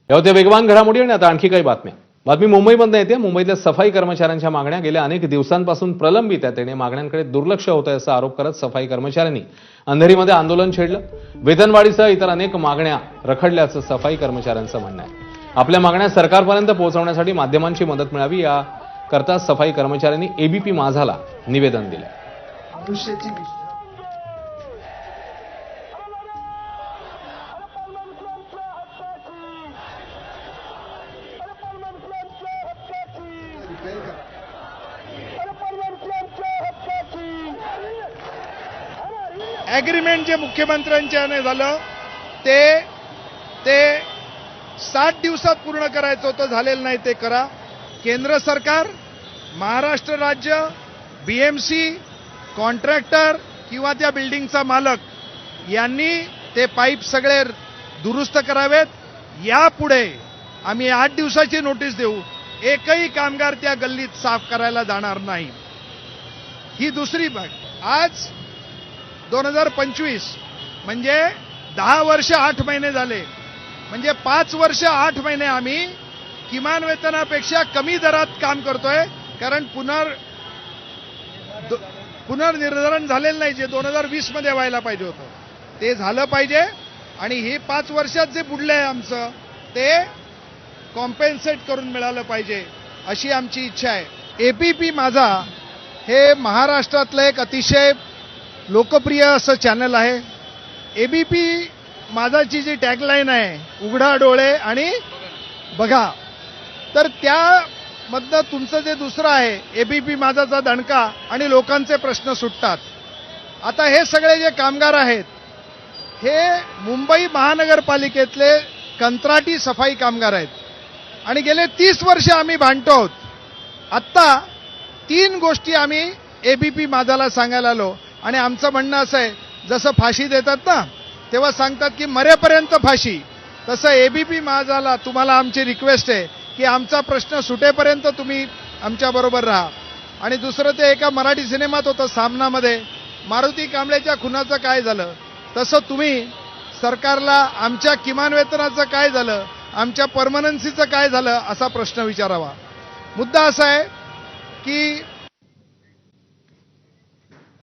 या होत्या वेगवान घडामोडी आणि आता आणखी काही बातम्या। बातमी मुंबईमधून येते। मुंबईतल्या सफाई कर्मचाऱ्यांच्या मागण्या गेल्या अनेक दिवसांपासून प्रलंबित आहेत आणि मागण्यांकडे दुर्लक्ष होत आहे असा आरोप करत सफाई कर्मचाऱ्यांनी अंधेरीमध्ये आंदोलन छेडलं। वेतनवाढीसह इतर अनेक मागण्या रखडल्याचं सफाई कर्मचाऱ्यांचं म्हणणं आहे। आपल्या मागण्या सरकारपर्यंत पोहोचवण्यासाठी माध्यमांची मदत मिळावी याकरता सफाई कर्मचाऱ्यांनी एबीपी माझाला निवेदन दिलं। ॲग्रीमेंट जे मुख्यमंत्र्यांच्याने झालं ते 60 दिवसात पूर्ण करायचं होतं, झालेलं नाही। ते करा। केंद्र सरकार, महाराष्ट्र राज्य, बीएमसी, कॉन्ट्रॅक्टर किंवा त्या बिल्डिंगचा मालक यांनी ते पाईप सगळे दुरुस्त करावेत। यापुढे आम्ही 8 दिवसाची नोटीस देऊ, एकही कामगार त्या गल्लीत साफ करायला जाणार नाही। ही दुसरी बाब। आज 2025 म्हणजे 10 वर्ष 8 महिने झाले, म्हणजे 5 वर्ष 8 महिने आम्ही किमान वेतनापेक्षा कमी दरात काम करतोय, कारण पुनर्निर्धारण झालेलं नाही, जे 2020 मध्ये व्हायला पाहिजे होतं ते झालं पाहिजे। आणि हे 5 वर्षात जे बुडले आहे आमचं ते कॉम्पेन्सेट करून मिळालं पाहिजे, अशी आमची इच्छा आहे। एबीपी माझा हे महाराष्ट्रातलं एक अतिशय लोकप्रिय असं चॅनल आहे। एबीपी माझाची जी टॅगलाईन आहे, उघडा डोळे आणि बघा, तर त्यामधनं तुमचं जे दुसरं आहे एबीपी माझाचा दणका आणि लोकांचे प्रश्न सुटतात। आता हे सगळे जे कामगार आहेत हे मुंबई महानगरपालिकेतले कंत्राटी सफाई कामगार आहेत आणि गेले 30 वर्ष आम्ही भांडतो आहोत। आत्ता 3 गोष्टी आम्ही एबीपी माझाला सांगायला आलो आणि आमचं म्हणणं असं आहे, जसं फाशी देतात ना तेव्हा सांगतात की मरेपर्यंत फाशी, तसं एबीपी माझाला तुम्हाला आमची रिक्वेस्ट आहे की आमचा प्रश्न सुटेपर्यंत तुम्ही आमच्याबरोबर राहा। आणि दुसरं ते एका मराठी सिनेमात होतं सामनामध्ये, मारुती कांबळेच्या खुनाचं काय झालं, तसं तुम्ही सरकारला आमच्या किमान वेतनाचं काय झालं, आमच्या परमनन्सीचं काय झालं असा प्रश्न विचारावा। मुद्दा असा आहे की